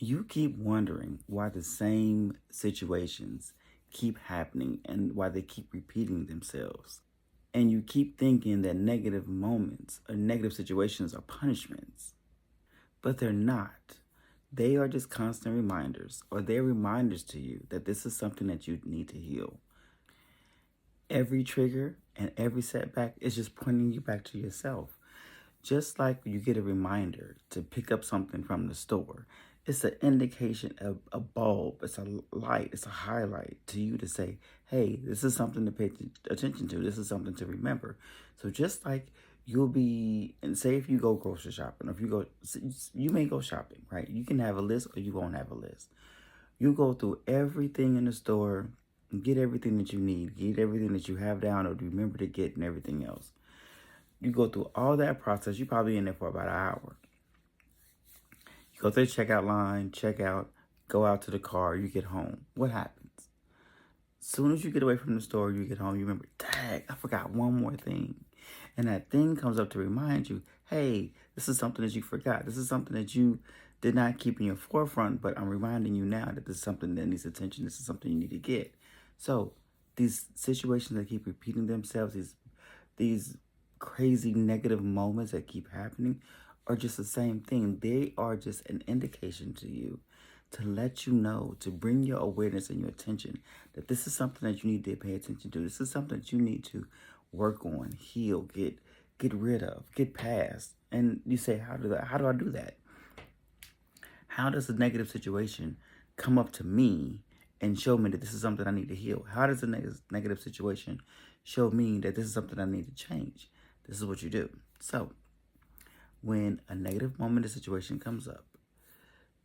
You keep wondering why the same situations keep happening and why they keep repeating themselves. And you keep thinking that negative moments or negative situations are punishments, but they're not. They are just constant reminders, or they're reminders to you that this is something that you need to heal. Every trigger and every setback is just pointing you back to yourself. Just like you get a reminder to pick up something from the store, it's an indication of a bulb, it's a light, it's a highlight to you to say, hey, this is something to pay attention to. This is something to remember. So just like you'll be, and say if you go grocery shopping, or if you go, you may go shopping, right? You can have a list or you won't have a list. You go through everything in the store, get everything that you need, get everything that you have down or remember to get and everything else. You go through all that process. You're probably in there for about an hour. You go through the checkout line, check out, go out to the car, you get home. What happens? As soon as you get away from the store, you get home, you remember, dang, I forgot one more thing. And that thing comes up to remind you, hey, this is something that you forgot. This is something that you did not keep in your forefront, but I'm reminding you now that this is something that needs attention. This is something you need to get. So these situations that keep repeating themselves, these crazy negative moments that keep happening are just the same thing. They are just an indication to you to let you know, to bring your awareness and your attention that this is something that you need to pay attention to. This is something that you need to work on, heal, get rid of, get past. And you say, how do I do that? How does a negative situation come up to me and show me that this is something I need to heal? How does a negative situation show me that this is something I need to change? This is what you do. So, when a negative moment or situation comes up,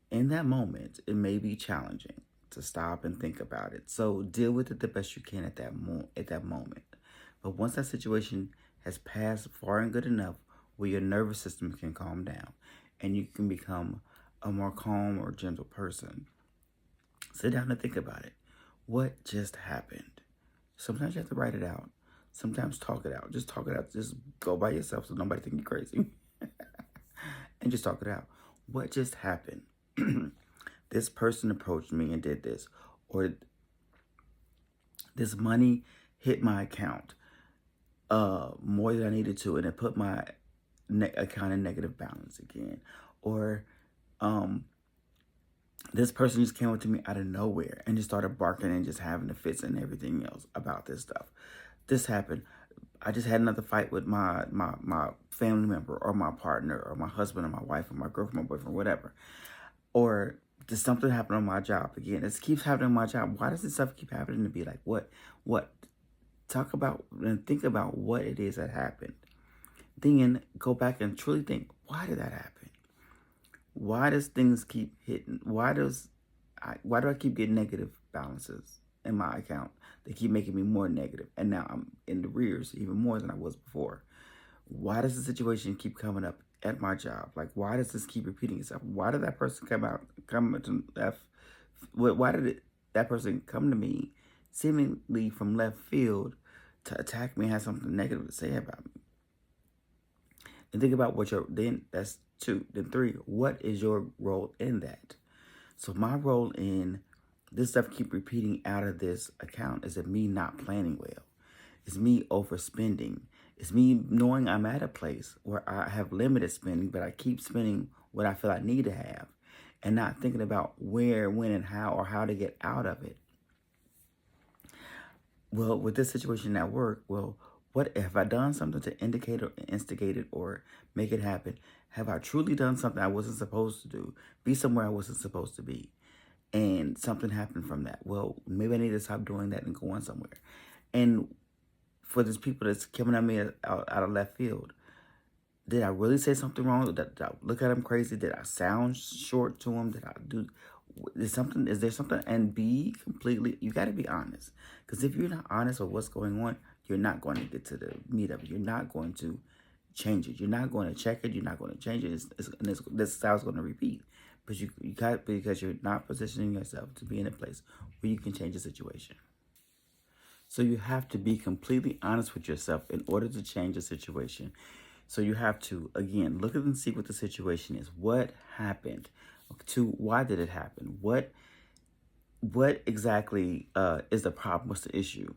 in that moment, it may be challenging to stop and think about it. So, deal with it the best you can at that moment. But once that situation has passed far and good enough where your nervous system can calm down and you can become a more calm or gentle person, sit down and think about it. What just happened? Sometimes you have to write it out. Sometimes talk it out. Just talk it out. Just go by yourself so nobody think you're crazy. And just talk it out. What just happened? This person approached me and did this. Or this money hit my account more than I needed to, and it put my account in negative balance again. Or this person just came up to me out of nowhere and just started barking and just having the fits and everything else about this stuff. This happened. I just had another fight with my family member or my partner or my husband or my wife or my girlfriend, my boyfriend, whatever. Or does something happen on my job again? This keeps happening on my job. Why does this stuff keep happening to be like, what? Talk about and think about what it is that happened. Then go back and truly think, why did that happen? Why does things keep hitting? Why do I keep getting negative balances in my account? They keep making me more negative, and now I'm in the rears even more than I was before. Why does the situation keep coming up at my job? Like, why does this keep repeating itself? Why did that person come to left? Why did that person come to me seemingly from left field to attack me and have something negative to say about me? And think about that's 2. Then 3, what is your role in that? So my role in this stuff keep repeating out of this account is me not planning well. It's me overspending. It's me knowing I'm at a place where I have limited spending, but I keep spending what I feel I need to have and not thinking about where, when, and how, or how to get out of it. Well, with this situation at work, what have I done something to indicate or instigate it or make it happen? Have I truly done something I wasn't supposed to do? Be somewhere I wasn't supposed to be? And something happened from that. Well, maybe I need to stop doing that and go on somewhere. And for these people that's coming at me out of left field, did I really say something wrong? Did I look at them crazy? Did I sound short to them? Did I do... Is there something? And be completely... You got to be honest. Because if you're not honest with what's going on, you're not going to get to the meat of it. You're not going to change it. You're not going to check it. You're not going to change it. This is how it's going to repeat. But you got, because you're not positioning yourself to be in a place where you can change the situation. So you have to be completely honest with yourself in order to change the situation. So you have to, again, look at and see what the situation is. What happened? Two, why did it happen? What exactly is the problem? What's the issue?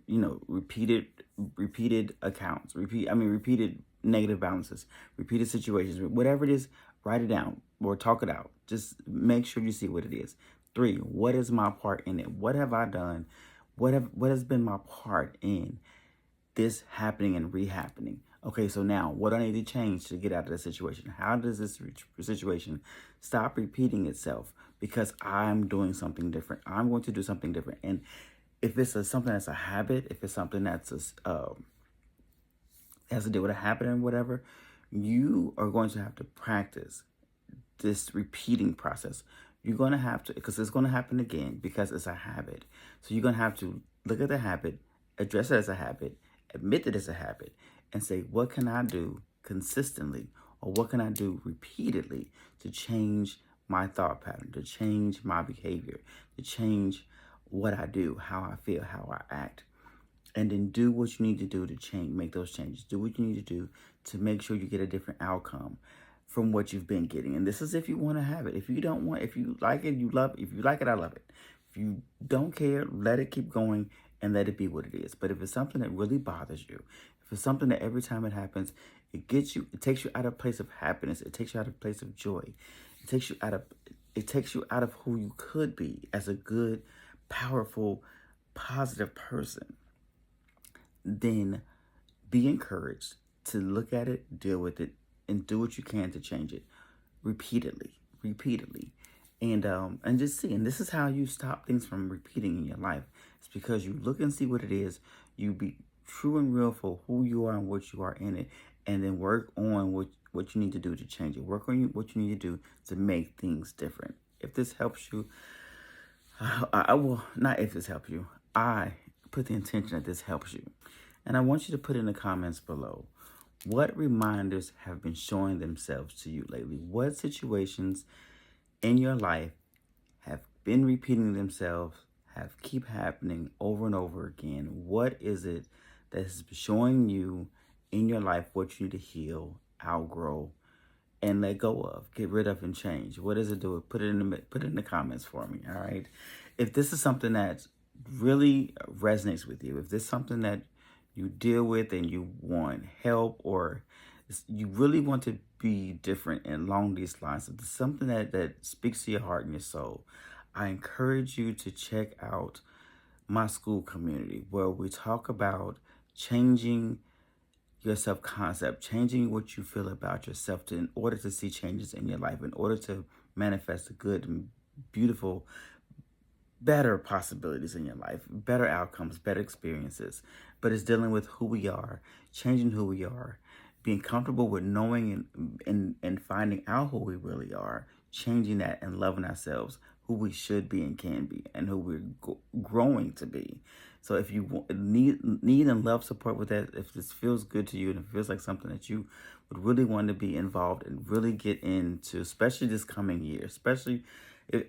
Repeated accounts, repeated negative balances, repeated situations, whatever it is. Write it down or talk it out. Just make sure you see what it is. Three, what is my part in it? What have I done? What has been my part in this happening and rehappening? Okay, so now what do I need to change to get out of the situation? How does this situation stop repeating itself? Because I'm doing something different. I'm going to do something different. And if it's something that's a habit, if it's something that's has to do with a habit and whatever, you are going to have to practice this repeating process. You're going to have to, because it's going to happen again because it's a habit. So you're going to have to look at the habit, address it as a habit, admit that it's a habit, and say, what can I do consistently, or what can I do repeatedly to change my thought pattern, to change my behavior, to change what I do, how I feel, how I act. And then do what you need to do to change, make those changes. Do what you need to do to make sure you get a different outcome from what you've been getting. And this is if you want to have it. If you don't want, if you like it, you love it. If you like it, I love it. If you don't care, let it keep going and let it be what it is. But if it's something that really bothers you, if it's something that every time it happens, it takes you out of a place of happiness. It takes you out of a place of joy. It takes you out of who you could be as a good, powerful, positive person. Then be encouraged to look at it, deal with it, and do what you can to change it repeatedly, and just see. And this is how you stop things from repeating in your life. It's because you look and see what it is. You be true and real for who you are and what you are in it, and then work on what you need to do to change it. Work on what you need to do to make things different. If this helps you, I will not. If this helps you, I put the intention that this helps you. And I want you to put in the comments below, what reminders have been showing themselves to you lately? What situations in your life have been repeating themselves, keep happening over and over again? What is it that is showing you in your life what you need to heal, outgrow, and let go of, get rid of, and change? What does it do? Put it in the comments for me, all right? If this is something that really resonates with you, if this is something that you deal with and you want help, or you really want to be different and along these lines, if it's something that speaks to your heart and your soul, I encourage you to check out my school community, where we talk about changing your self-concept, changing what you feel about yourself in order to see changes in your life, in order to manifest the good and beautiful, better possibilities in your life, better outcomes, better experiences. But it's dealing with who we are, changing who we are, being comfortable with knowing and finding out who we really are, changing that and loving ourselves, who we should be and can be, and who we're growing to be. So if you need and love support with that, if this feels good to you and it feels like something that you would really want to be involved and really get into, especially this coming year, especially,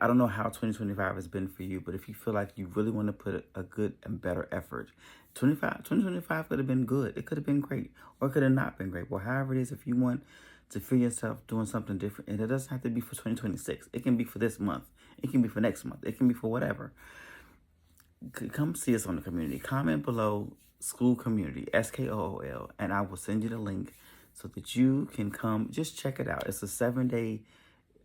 I don't know how 2025 has been for you, but if you feel like you really want to put a good and better effort, 2025 could have been good. It could have been great, or it could have not been great. Well, however it is, if you want to feel yourself doing something different, and it doesn't have to be for 2026. It can be for this month. It can be for next month. It can be for whatever. Come see us on the community. Comment below school community, SKOOL, and I will send you the link so that you can come. Just check it out. It's a 7-day.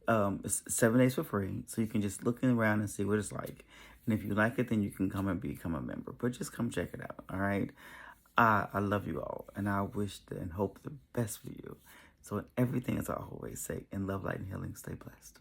It's 7 days for free, so you can just look around and see what it's like. And if you like it, then you can come and become a member. But just come check it out, all right? I love you all, and I wish and hope the best for you. So in everything, as I always say, in love, light, and healing, stay blessed.